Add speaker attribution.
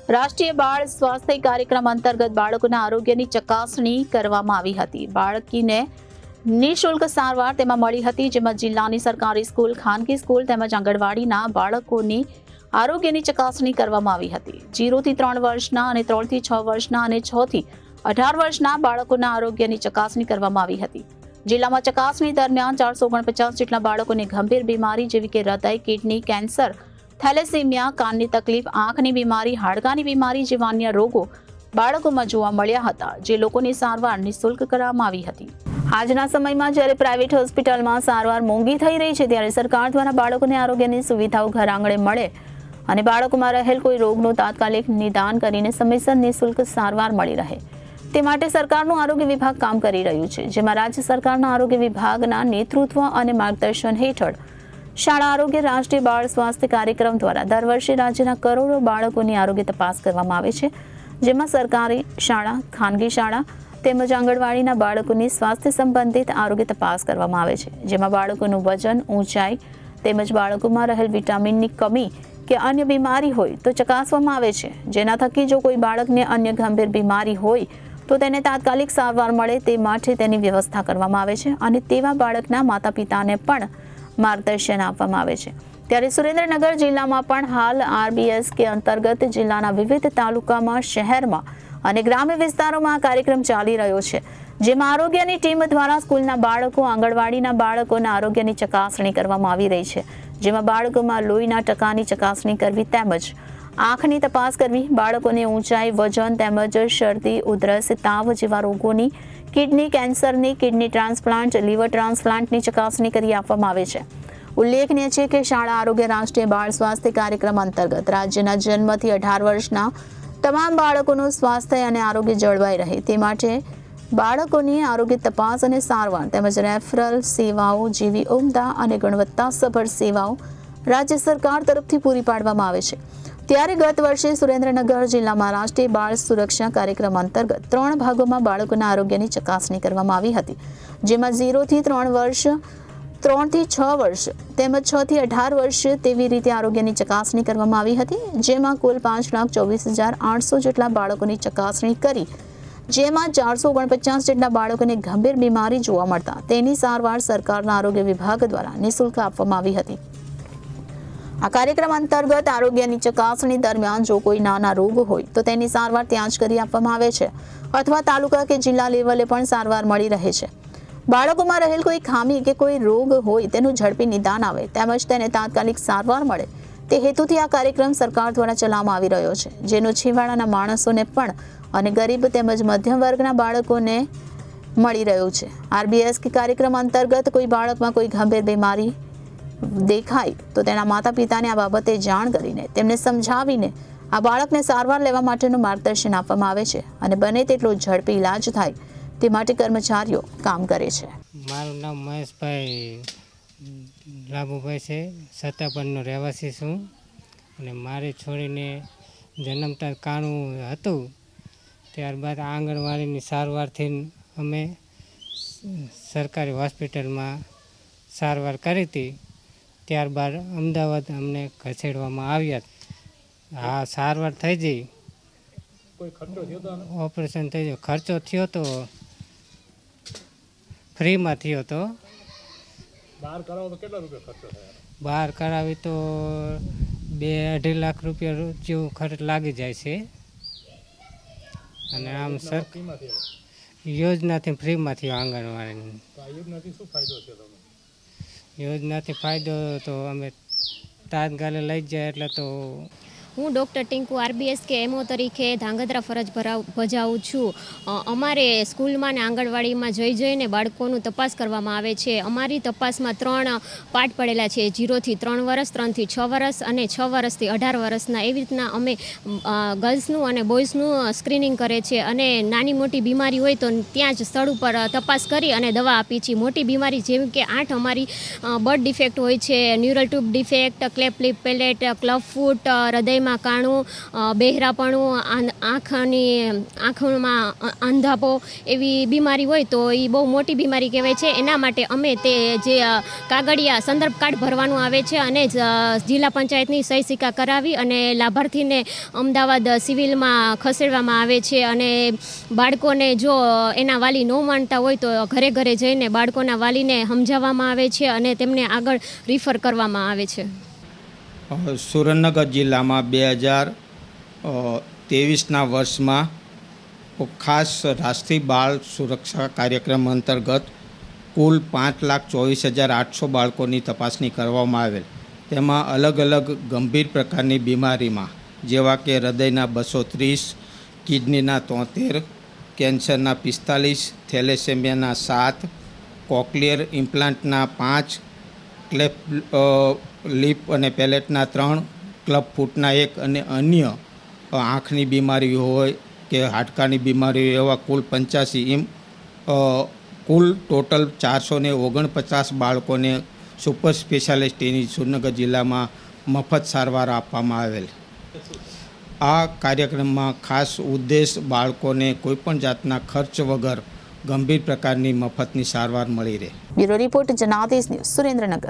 Speaker 1: રાષ્ટ્રીય બાળ સ્વાસ્થ્ય કાર્યક્રમ અંતર્ગત બાળકોના આરોગ્યની ચકાસણી કરવામાં આવી હતી. બાળકીને નિઃશુલ્ક સારવાર તેમાં મળી હતી, જેમાં જિલ્લાની સરકારી સ્કૂલ, ખાનગી સ્કૂલ તેમજ આંગણવાડીના બાળકોની આરોગ્યની ચકાસણી કરવામાં આવી હતી. 0 થી 3 વર્ષના અને 3 થી 6 વર્ષના અને 6 થી 18 વર્ષના બાળકોના આરોગ્યની ચકાસણી કરવામાં આવી હતી. જિલ્લામાં ચકાસણી દરમિયાન 449 જેટલા બાળકોને ગંભીર બીમારી જેવી કે હૃદય, કિડની, કેન્સર, થેલેસેમિયા, કાનની તકલીફ, આંખની બીમારી, હાડકાની બીમારી જેવા અન્ય રોગો બાળકોમાં જોવા મળ્યા હતા, જે લોકોની સારવાર નિઃશુલ્ક કરવામાં આવી હતી. આજના સમયમાં જ્યારે પ્રાઇવેટ હોસ્પિટલમાં સારવાર મોંઘી થઈ રહી છે, ત્યારે સરકાર દ્વારા બાળકોને આરોગ્યની સુવિધાઓ ઘર આંગણે મળે અને બાળકોમાં રહેલ કોઈ રોગનું તાત્કાલિક નિદાન કરીને સમયસર નિઃશુલ્ક સારવાર મળી રહે, તે માટે સરકારનું આરોગ્ય વિભાગ કામ કરી રહ્યું છે. જેમાં રાજ્ય સરકારના આરોગ્ય વિભાગના નેતૃત્વ અને માર્ગદર્શન હેઠળ શાળા આરોગ્ય રાષ્ટ્રીય બાળ સ્વાસ્થ્ય કાર્યક્રમ દ્વારા દર વર્ષે રાજ્યના કરોડો બાળકોની આરોગ્ય તપાસ કરવામાં આવે છે. જેમાં સરકારી શાળા, ખાનગી શાળા તેમજ આંગણવાડીના બાળકોની સ્વાસ્થ્ય સંબંધિત આરોગ્ય તપાસ કરવામાં આવે છે. જેમાં બાળકોનું વજન, ઊંચાઈ તેમજ બાળકોમાં રહેલ વિટામિનની કમી કે અન્ય બીમારી હોય તો ચકાસવામાં આવે છે. જેના થકી જો કોઈ બાળકને અન્ય ગંભીર બીમારી હોય તો તેને તાત્કાલિક સારવાર મળે તે માટે તેની વ્યવસ્થા કરવામાં આવે છે અને તેવા બાળકના માતા પિતાને પણ માર્ગદર્શન આપવામાં આવે છે. ત્યારે સુરેન્દ્રનગર જિલ્લામાં પણ હાલ RBSK અંતર્ગત જિલ્લાના વિવિધ તાલુકામાં, શહેરમાં અને ગ્રામ્ય વિસ્તારોમાં આ કાર્યક્રમ ચાલી રહ્યો છે. જેમાં આરોગ્યની ટીમ દ્વારા સ્કૂલના બાળકો, આંગણવાડીના બાળકોના આરોગ્યની ચકાસણી કરવામાં આવી રહી છે. જેમાં બાળકોમાં લોહીના ટકાની ચકાસણી કરવી તેમજ આંખની તપાસ કરવી, બાળકોને ઊંચાઈ, વજન તેમજ શરદી, ઉધરસ, તાવ જેવા રોગોની, કિડની કેન્સરની, કિડની ટ્રાન્સપ્લાન્ટ, લીવર ટ્રાન્સપ્લાન્ટની ચકાસણી કરી આપવામાં આવે છે. ઉલ્લેખનીય છે કે શાળા આરોગ્ય રાષ્ટ્રીય બાળ સ્વાસ્થ્ય કાર્યક્રમ અંતર્ગત રાજ્યના જન્મથી 18 વર્ષના તમામ બાળકોનું સ્વાસ્થ્ય અને આરોગ્ય જળવાઈ રહે તે માટે બાળકોની આરોગ્ય તપાસ અને સારવાર તેમજ રેફરલ સેવાઓ જેવી ઉમદા અને ગુણવત્તાસભર સેવાઓ રાજ્ય સરકાર તરફથી પૂરી પાડવામાં આવે છે. ત્યારે ગત વર્ષે સુરેન્દ્રનગર જિલ્લામાં રાષ્ટ્રીય બાળ સુરક્ષા કાર્યક્રમ અંતર્ગત 3 ભાગોમાં બાળકોના આરોગ્યની ચકાસણી કરવામાં આવી હતી. જેમાં 0 થી 3 વર્ષ, 3 થી 6 વર્ષ તેમજ 6 થી 18 વર્ષ તેવી રીતે આરોગ્યની ચકાસણી કરવામાં આવી હતી. જેમાં કુલ 5,24,800 જેટલા બાળકોની ચકાસણી કરી, જેમાં 449 જેટલા બાળકોને ગંભીર બીમારી જોવા મળતા તેની સારવાર સરકારના આરોગ્ય વિભાગ દ્વારા નિઃશુલ્ક આપવામાં આવી હતી. આ કાર્યક્રમ અંતર્ગત આરોગ્યની ચકાસણી દરમિયાન જો કોઈ નાના રોગ હોય તો તેની સારવાર ત્યાં જ કરી આપવામાં આવે છે અથવા તાલુકા કે જિલ્લા લેવલે પણ સારવાર મળી રહે છે. બાળકોમાં રહેલ કોઈ ખામી કે કોઈ રોગ હોય તેનું ઝડપી નિદાન આવે તેમજ તેને તાત્કાલિક સારવાર મળે તે હેતુથી આ કાર્યક્રમ સરકાર દ્વારા ચલાવવામાં આવી રહ્યો છે, જેનો છેવાડાના માણસોને પણ અને ગરીબ તેમજ મધ્યમ વર્ગના બાળકોને મળી રહ્યું છે. RBSK કાર્યક્રમ અંતર્ગત કોઈ બાળકમાં કોઈ ગંભીર બીમારી દેખાય તો તેના માતા પિતાને આ બાબતે જાણ કરીને તેમને સમજાવીને આ બાળકને સારવાર લેવા માટેનું માર્ગદર્શન આપવામાં આવે છે અને બને તેટલો ઝડપી ઇલાજ થાય તે માટે કર્મચારીઓ કામ કરે છે.
Speaker 2: મારું નામ મહેશભાઈ લાભુભાઈ છે. સત્તાપરનો રહેવાસી છું અને મારી છોડીને જન્મતા કાણું હતું. ત્યારબાદ આંગણવાડીની સારવારથી અમે સરકારી હોસ્પિટલમાં સારવાર કરી હતી. ત્યારબાદ અમદાવાદ અમને ખસેડવામાં આવ્યા. હા, સારવાર થઈ ગઈ. ઓપરેશન થઈ ગયું. ખર્ચો થયો તો ફ્રીમાં થયો તો. બહાર કરાવી તો 2-2.5 લાખ રૂપિયા જેવું ખર્ચ લાગી જાય છે. અને આમ સર યોજનાથી ફ્રીમાં થયો આંગણવાડી. યોજનાથી ફાયદો તો અમે તાત્કાલિક લઈ જાય એટલે તો.
Speaker 3: હું ડૉક્ટર ટિંકુ RBSK MO તરીકે ધાંગધ્રા ફરજ બજાવું છું. અમારે સ્કૂલમાં ને આંગણવાડીમાં જઈને બાળકોનું તપાસ કરવામાં આવે છે. અમારી તપાસમાં 3 પાર્ટ પડેલા છે: 0 થી 3 વર્ષ, 3 થી 6 વર્ષ અને 6 વર્ષથી 18 વર્ષના. એવી રીતના અમે ગર્લ્સનું અને બોયઝનું સ્ક્રીનિંગ કરે છે અને નાની મોટી બીમારી હોય તો ત્યાં જ સ્થળ ઉપર તપાસ કરી અને દવા આપી છીએ. મોટી બીમારી જેમ કે 8 અમારી બર્થ ડિફેક્ટ હોય છે: neural tube defect, cleft lip palate, club foot, હૃદયમાં આંખમાં કાણું, બહેરાપણું, આંખોમાં અંધાપો એવી બીમારી હોય તો એ બહુ મોટી બીમારી કહેવાય છે. એના માટે અમે તે જે કાગળિયા સંદર્ભ કાર્ડ ભરવાનું આવે છે અને જિલ્લા પંચાયતની સહી સિક્કા કરાવી અને લાભાર્થીને અમદાવાદ સિવિલમાં ખસેડવામાં આવે છે. અને બાળકોને જો એના વાલી ન માનતા હોય તો ઘરે ઘરે જઈને બાળકોના વાલીને સમજાવવામાં આવે છે અને તેમને આગળ રિફર કરવામાં આવે છે.
Speaker 4: સુરેન્દ્રનગર જિલ્લામાં 2023ના વર્ષમાં ખાસ રાષ્ટ્રીય બાળ સુરક્ષા કાર્યક્રમ અંતર્ગત કુલ 5,24,800 બાળકોની તપાસણી કરવામાં આવેલ. તેમાં અલગ અલગ ગંભીર પ્રકારની બીમારીમાં જેવા કે હૃદયના 230, કિડનીના 73, કેન્સરના 45, થેલેસેમિયાના 7, કોક્લિયર ઇમ્પ્લાન્ટના 5, ક્લેફ લિપ અને પેલેટના 3, ક્લબ ફૂટના 1 અને અન્ય આંખની બીમારી હોય કે હાડકાની બીમારી એવા કુલ 85 કુલ ટોટલ 449 બાળકોને સુપર સ્પેશિયાલિસ્ટની સુરેન્દ્રનગર જિલ્લામાં મફત સારવાર આપવામાં આવેલ. આ કાર્યક્રમમાં ખાસ ઉદ્દેશ બાળકોને કોઈપણ જાતના ખર્ચ વગર ગંભીર પ્રકારની મફતની સારવાર મળી રહે.
Speaker 1: Bureau report Janadesh news, Surendranagar.